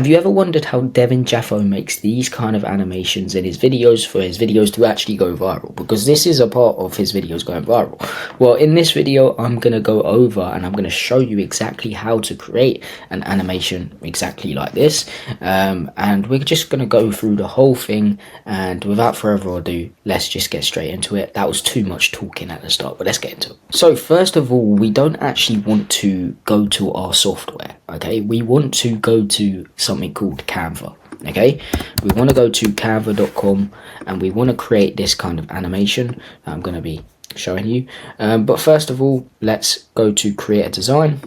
Have you ever wondered how Devin Jatho makes these kind of animations in his videos for his videos to actually go viral? Because this is a part of his videos going viral. Well, in this video, I'm going to go over and I'm going to show you exactly how to create an animation exactly like this. And we're just going to go through the whole thing. And without further ado, let's just get straight into it. That was too much talking at the start, but let's get into it. So first of all, we don't actually want to go to our software. Okay, we want to go to something called Canva. Okay, we want to go to canva.com and we want to create this kind of animation that I'm going to be showing you. But first of all, let's go to create a design.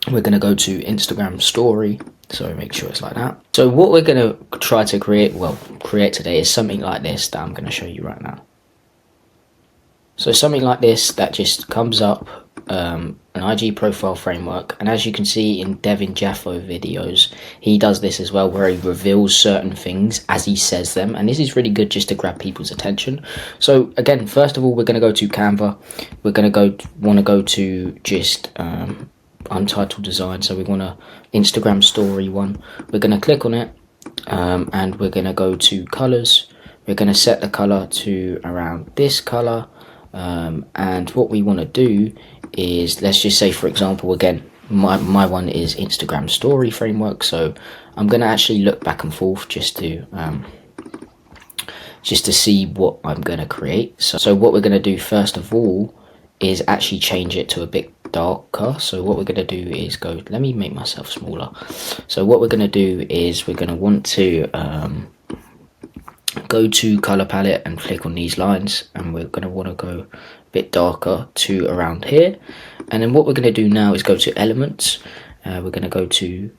We're going to go to Instagram story, so make sure it's like that. So what we're going to try to create today is something like this that I'm going to show you right now. So something like this that just comes up, an IG profile framework, and as you can see in Devin Jatho videos, he does this as well, where he reveals certain things as he says them, and this is really good just to grab people's attention. So again, first of all, we're going to go to Canva. We're going to want to go to just untitled design, so we want a Instagram story one. We're going to click on it, and we're going to go to colors. We're going to set the color to around this color. And what we want to do is, let's just say, for example, again, my one is Instagram story framework, so I'm going to actually look back and forth just to see what I'm going to create. So what we're going to do first of all is actually change it to a bit darker. So what we're going to do is let me make myself smaller. So what we're going to do is we're going to want to go to color palette and click on these lines, and we're going to want to go a bit darker to around here. And then what we're going to do now is go to elements. We're going to go to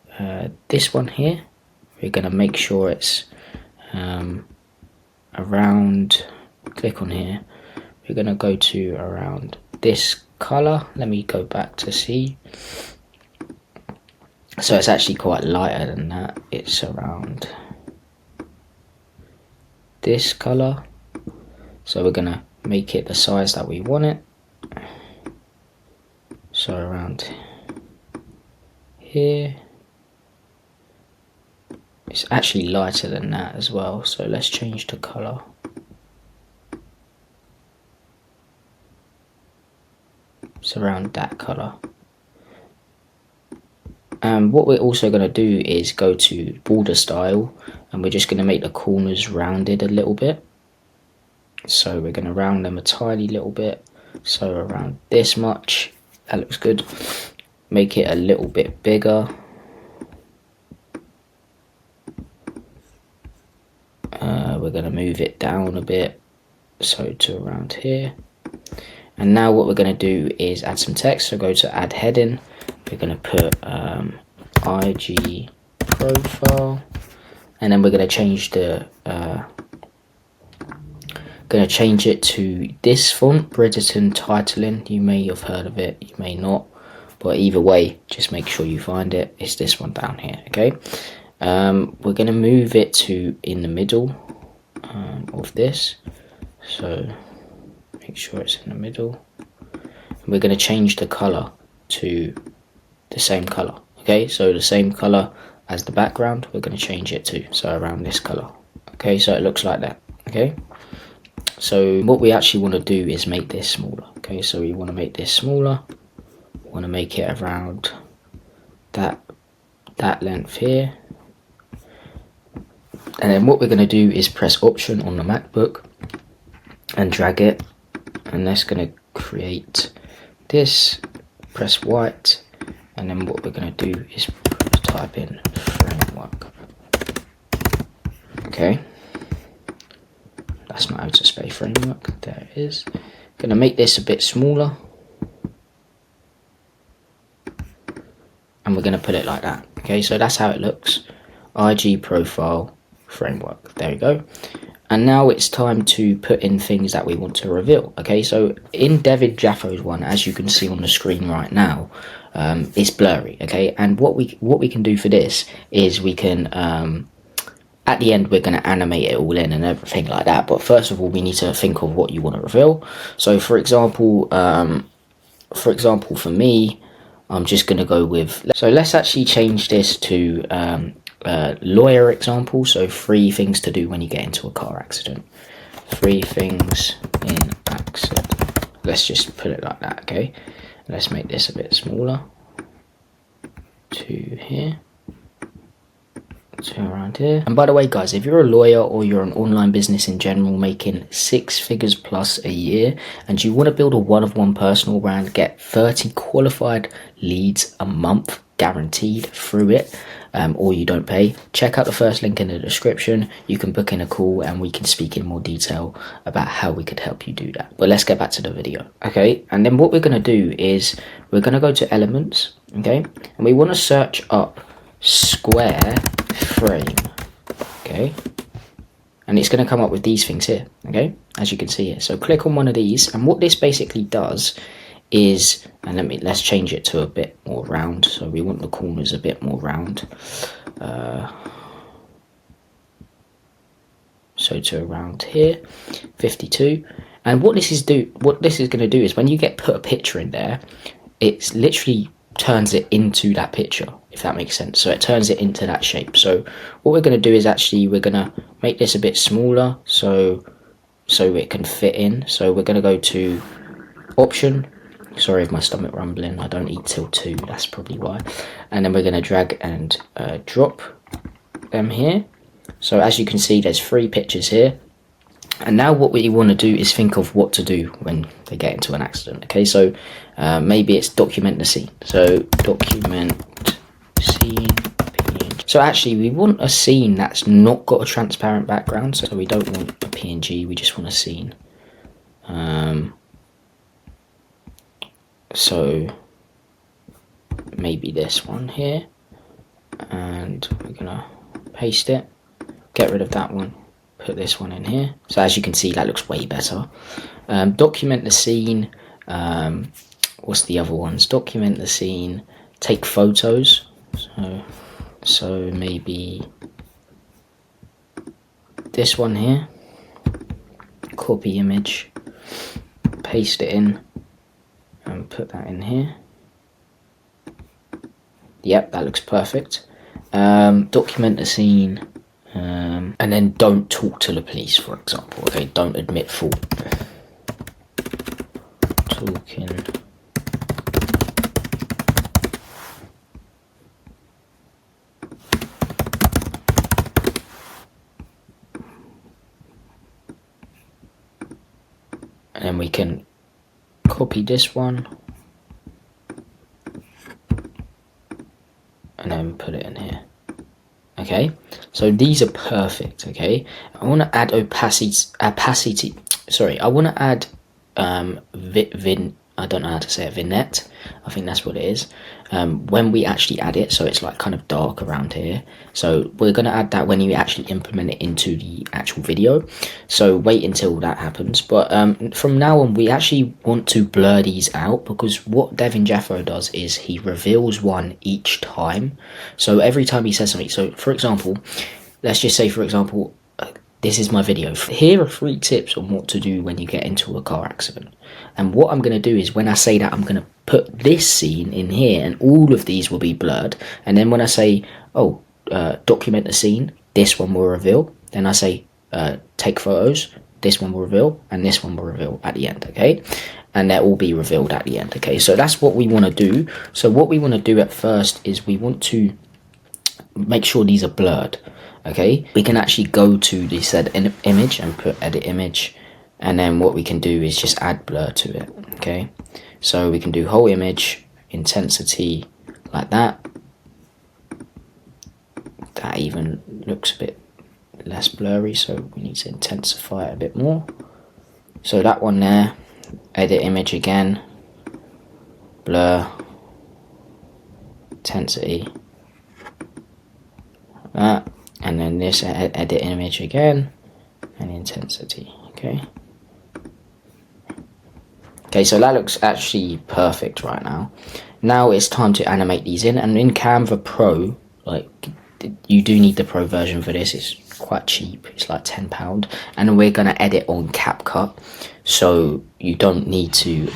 this one here. We're going to make sure it's around, click on here. We're going to go to around this color. Let me go back to see. So it's actually quite lighter than that. It's around this color, so we're gonna make it the size that we want it, so around here. It's actually lighter than that as well, so let's change the color. It's around that color. And what we're also going to do is go to border style, and we're just going to make the corners rounded a little bit. So we're going to round them a tiny little bit, so around this much. That looks good. Make it a little bit bigger. We're going to move it down a bit, so to around here. And now what we're going to do is add some text. So go to add heading. We're going to put IG profile, and then we're going to change the it to this font, Bridgerton titling. You may have heard of it, you may not, but either way, just make sure you find it. It's this one down here. Okay, we're going to move it to in the middle of this, so make sure it's in the middle. And we're going to change the color to the same color. Okay, so the same color as the background, we're going to change it to, so around this color. Okay, so it looks like that. Okay, so what we actually want to do is make this smaller. Okay, so we want to make this smaller. We want to make it around that length here. And then what we're going to do is press Option on the MacBook and drag it, and that's going to create this. Press white. And then what we're going to do is type in framework. Okay, that's not how to spell framework. There it is. Going to make this a bit smaller, and we're going to put it like that. Okay, so that's how it looks. IG profile framework. There we go. And now it's time to put in things that we want to reveal. Okay, so in Devin Jatho's one, as you can see on the screen right now, it's blurry. Okay, and what we can do for this is we can at the end we're going to animate it all in and everything like that. But first of all, we need to think of what you want to reveal. So for example, for me, I'm just going to go with, so let's actually change this to lawyer example. So 3 things to do when you get into a car accident. 3 things in accident. Let's just put it like that, okay? Let's make this a bit smaller. 2 here. 2 around here. And by the way, guys, if you're a lawyer or you're an online business in general making 6 figures plus a year and you want to build a one-of-one personal brand, get 30 qualified leads a month guaranteed through it, or you don't pay, check out the first link in the description. You can book in a call and we can speak in more detail about how we could help you do that. But let's get back to the video, okay? And then what we're going to do is we're going to go to elements, okay? And we want to search up square frame, okay? And it's going to come up with these things here, okay? As you can see here. So click on one of these, and what this basically does is, and let's change it to a bit more round. So we want the corners a bit more round. So to around here, 52. And what this is going to do is when you put a picture in there, it's literally turns it into that picture, if that makes sense. So it turns it into that shape. So what we're going to do is actually we're going to make this a bit smaller so it can fit in. So we're going to go to option. Sorry if my stomach rumbling, I don't eat till 2, that's probably why. And then we're going to drag and drop them here. So as you can see, there's 3 pictures here. And now what we want to do is think of what to do when they get into an accident. Okay, so maybe it's document the scene. So document scene. So actually we want a scene that's not got a transparent background. So we don't want a PNG, we just want a scene. So maybe this one here, and we're gonna paste it, get rid of that one, put this one in here. So as you can see, that looks way better. Document the scene. What's the other ones? Document the scene, take photos. So maybe this one here, copy image, paste it in, and put that in here. Yep, that looks perfect. Document the scene, and then don't talk to the police, for example. Okay, don't admit fault. Talking. And then we can copy this one and then put it in here. Okay, so these are perfect. Okay, I want to add opacity. Sorry, I want to add I don't know how to say it, vignette. I think that's what it is. When we actually add it, so it's like kind of dark around here. So we're going to add that when you actually implement it into the actual video. So wait until that happens. But from now on, we actually want to blur these out, because what Devin Jatho does is he reveals one each time. So every time he says something, so for example, let's just say, for example, this is my video. Here are 3 tips on what to do when you get into a car accident. And what I'm going to do is when I say that, I'm going to put this scene in here and all of these will be blurred. And then when I say, document the scene, this one will reveal. Then I say, take photos, this one will reveal, and this one will reveal at the end, okay? And they'll all be revealed at the end, okay? So that's what we want to do. So what we want to do at first is we want to make sure these are blurred. Okay, we can actually go to the said image and put edit image, and then what we can do is just add blur to it. Okay, so we can do whole image, intensity, like that. That even looks a bit less blurry, so we need to intensify it a bit more. So that one there, edit image again, blur, intensity, like that. And then this edit image again, and intensity, okay? Okay, so that looks actually perfect right now. Now it's time to animate these in, and in Canva Pro, like, you do need the Pro version for this. It's quite cheap, it's like £10. And we're gonna edit on Capcut, so you don't need to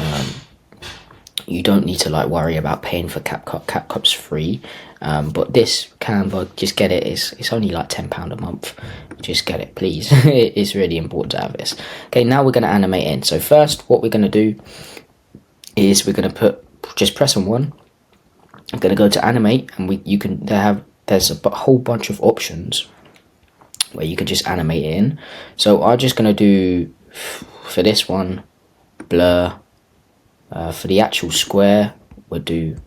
like worry about paying for Capcut. Capcut's free. But this Canva, just get it. It's only like £10 a month. Just get it, please. It's really important to have this. Okay, now we're going to animate in. So first, what we're going to do is we're going to just press on 1. I'm going to go to animate, and there's a whole bunch of options where you can just animate it in. So I'm just going to do, for this one, blur. For the actual square, we're going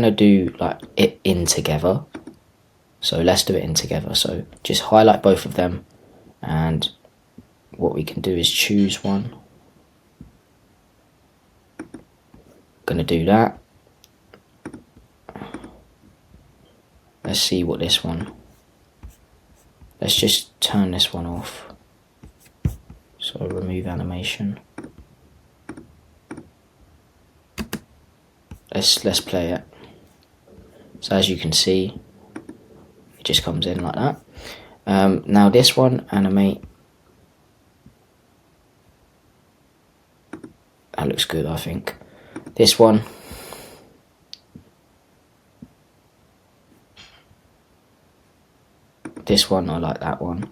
to do like it in together. So let's do it in together. So just highlight both of them, and what we can do is choose one. Going to do that. Let's see what this one. Let's just turn this one off. So remove animation. Let's play it. So as you can see, it just comes in like that. Now this one, animate. That looks good, I think. This one. This one, I like that one.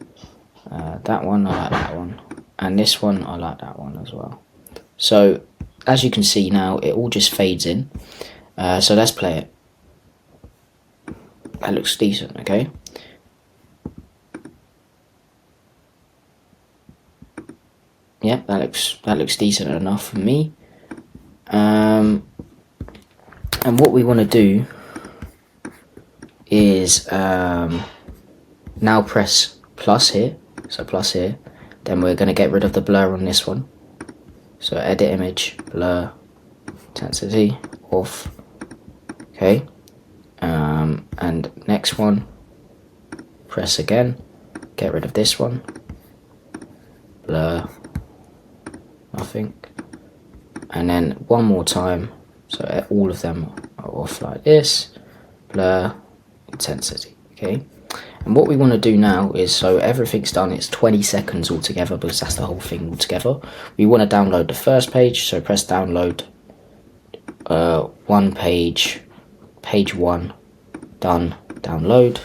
That one, I like that one. And this one, I like that one as well. So, as you can see now, it all just fades in. So let's play it. That looks decent, okay? Yep, that looks decent enough for me. And what we want to do is now press plus here. So plus here. Then we're going to get rid of the blur on this one. So edit image, blur, intensity, off. Okay. And next one, press again, get rid of this one, blur, nothing. And then one more time, so all of them are off like this, blur, intensity, okay? And what we want to do now is, so everything's done, it's 20 seconds altogether, because that's the whole thing altogether. We want to download the first page, so press download, one page, page 1, done, download.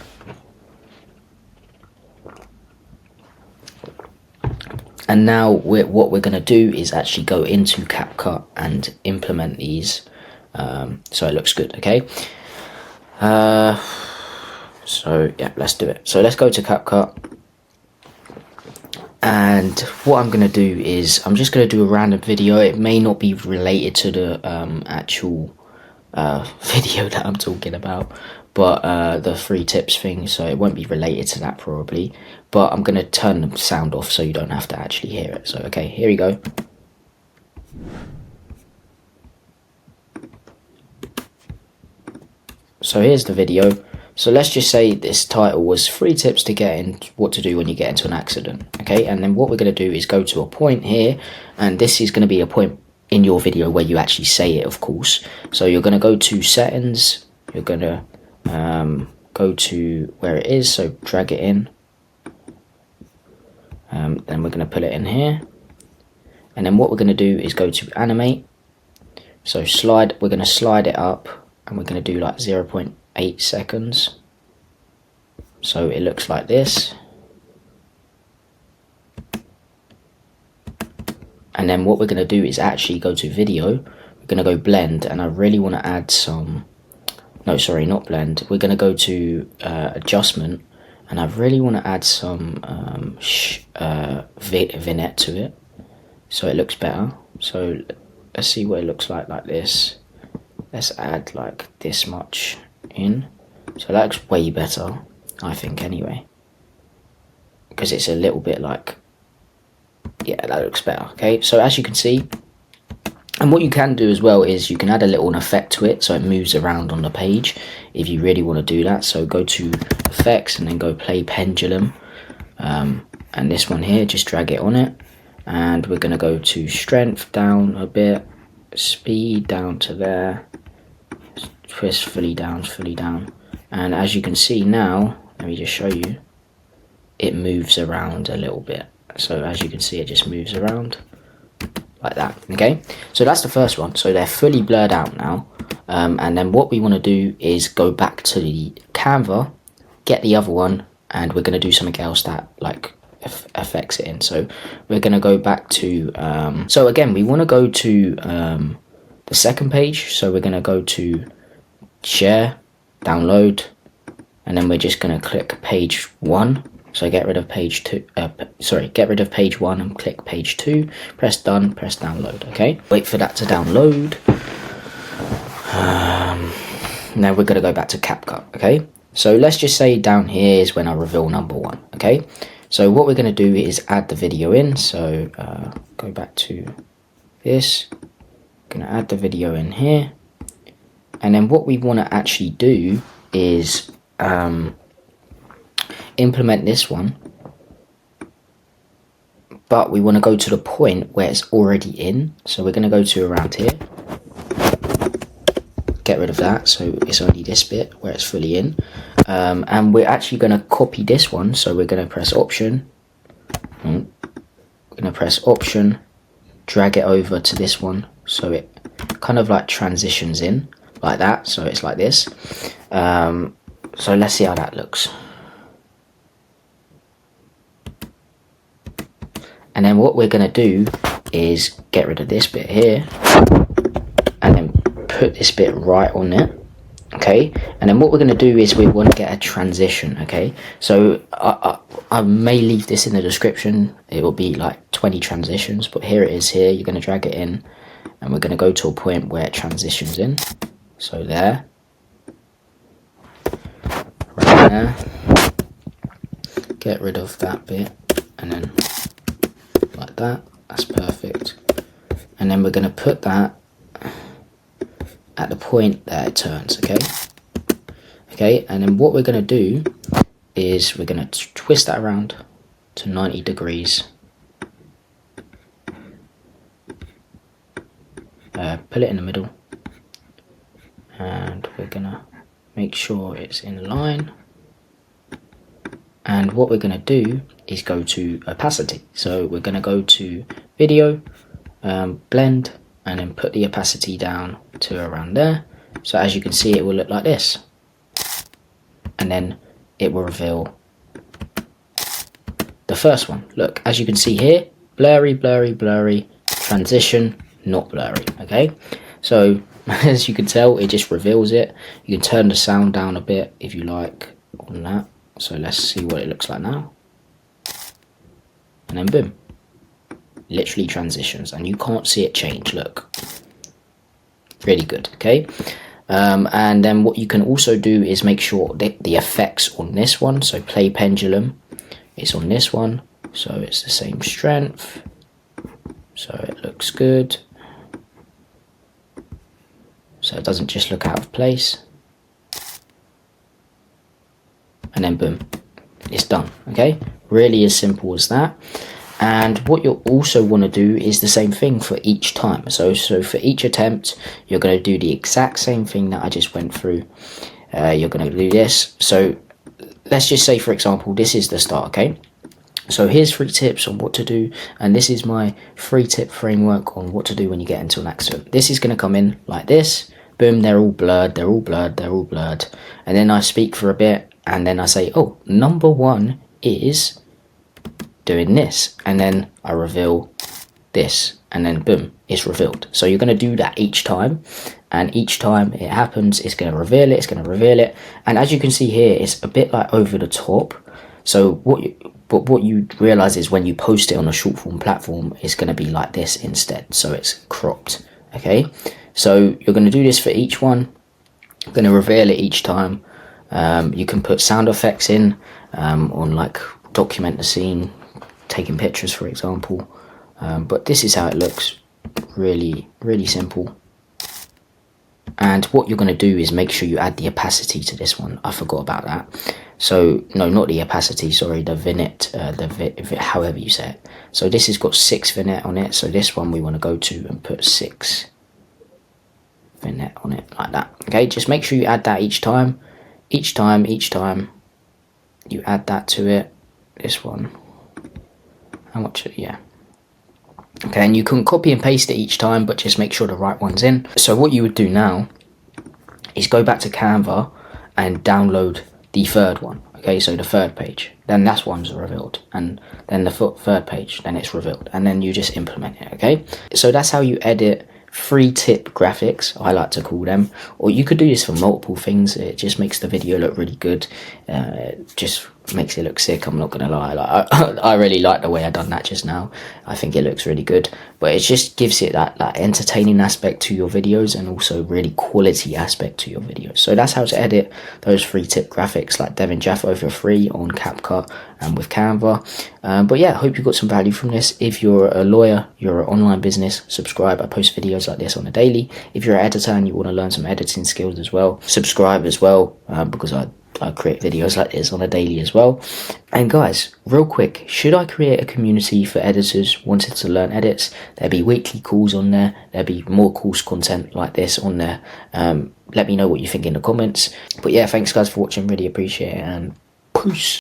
And now what we're going to do is actually go into Capcut and implement these, so it looks good, okay? So yeah, let's do it. So let's go to Capcut, and what I'm going to do is I'm just going to do a random video. It may not be related to the actual video that I'm talking about, but the 3 tips thing, so it won't be related to that probably, but I'm going to turn the sound off so you don't have to actually hear it. So okay, here we go. So here's the video. So let's just say this title was 3 tips to get in, what to do when you get into an accident, okay? And then what we're going to do is go to a point here, and this is going to be a point in your video where you actually say it, of course. So you're going to go to settings, you're going to go to where it is, so drag it in, then we're going to put it in here, and then what we're going to do is go to animate, so we're going to slide it up, and we're going to do like 0.8 seconds, so it looks like this. And then what we're going to do is actually go to video, we're going to go blend, and I really want to add some, no sorry, not blend, we're going to go to adjustment, and I really want to add some vignette to it, so it looks better. So let's see what it looks like this. Let's add like this much in, so that looks way better, I think, anyway, because it's a little bit like, yeah, that looks better. Okay, so as you can see, and what you can do as well is you can add a little effect to it so it moves around on the page if you really want to do that. So go to effects and then go play pendulum, and this one here, just drag it on it, and we're going to go to strength down a bit, speed down to there, twist fully down, and as you can see now, let me just show you, it moves around a little bit. So as you can see, it just moves around like that. Okay, so that's the first one, so they're fully blurred out now. and then what we want to do is go back to the Canva, get the other one, and we're going to do something else that like affects it in. So we're going to go back to so again we want to go to the second page, so we're going to go to share, download, and then we're just going to click page 1. So get rid of page 2, get rid of page 1 and click page 2, press done, press download. Okay, wait for that to download. Now we're going to go back to Capcut. Okay, so let's just say down here is when I reveal number 1. Okay, so what we're going to do is add the video in. So go back to this, going to add the video in here, and then what we want to actually do is implement this one, but we want to go to the point where it's already in. So we're going to go to around here, get rid of that, so it's only this bit where it's fully in, and we're actually going to copy this one. So we're going to press option, drag it over to this one, so it kind of like transitions in like that, so it's like this. So let's see how that looks. And then what we're going to do is get rid of this bit here and then put this bit right on it. Okay, and then what we're going to do is we want to get a transition. Okay, so I may leave this in the description. It will be like 20 transitions, but here it is. Here you're going to drag it in, and we're going to go to a point where it transitions in. So there, right there, get rid of that bit, and then like that. That's perfect. And then we're going to put that at the point that it turns. Okay, and then what we're going to do is we're going to twist that around to 90 degrees, put it in the middle, and we're going to make sure it's in line. And what we're going to do is go to opacity. So we're going to go to video, blend, and then put the opacity down to around there. So as you can see, it will look like this. And then it will reveal the first one. Look, as you can see here, blurry, blurry, blurry, transition, not blurry. Okay, so as you can tell, it just reveals it. You can turn the sound down a bit if you like on that. So let's see what it looks like now. And then boom, literally transitions, and you can't see it change. Look, really good. Okay, and then what you can also do is make sure that the effects on this one, so play pendulum, is on this one, so it's the same strength, so it looks good, so it doesn't just look out of place. And then boom, it's done. Okay, really as simple as that. And what you'll also want to do is the same thing for each time. So for each attempt, you're going to do the exact same thing that I just went through. You're going to do this. So let's just say, for example, this is the start. Okay, so here's 3 tips on what to do, and this is my 3-tip framework on what to do when you get into an accident. This is going to come in like this. Boom, they're all blurred, they're all blurred, they're all blurred. And then I speak for a bit, and then I say, oh, number 1 is doing this, and then I reveal this, and then boom, it's revealed. So you're going to do that each time, and each time it happens, it's going to reveal it, it's going to reveal it. And as you can see here, it's a bit like over the top. So what you realize is when you post it on a short form platform, it's going to be like this instead, so it's cropped. Okay, so you're going to do this for each one. You're going to reveal it each time. You can put sound effects in on, like, document the scene, taking pictures, for example. But this is how it looks. Really, really simple. And what you're going to do is make sure you add the opacity to this one. I forgot about that. So, no, not the opacity, sorry, the vignette, however you say it. So this has got 6 vignette on it. So this one we want to go to and put 6 vignette on it, like that. Okay, just make sure you add that each time. Each time you add that to it. This one. How much? Yeah. Okay, and you can copy and paste it each time, but just make sure the right one's in. So what you would do now is go back to Canva and download the third one. Okay, so the third page, then that one's revealed, and then the third page, then it's revealed, and then you just implement it. Okay, so that's how you edit free tip graphics, I like to call them. Or you could do this for multiple things. It just makes the video look really good. Just makes it look sick, I'm not gonna lie. Like I really like the way I done that just now. I think it looks really good, but it just gives it that entertaining aspect to your videos, and also really quality aspect to your videos. So that's how to edit those free tip graphics like Devin Jatho for free on Capcut and with Canva. But yeah, I hope you got some value from this. If you're a lawyer, you're an online business, subscribe. I post videos like this on a daily. If you're an editor and you want to learn some editing skills as well, subscribe as well, because I create videos like this on a daily as well. And guys, real quick, should I create a community for editors wanting to learn edits? There'll be weekly calls on there. There'll be more course content like this on there. Let me know what you think in the comments. But yeah, thanks guys for watching. Really appreciate it, and peace.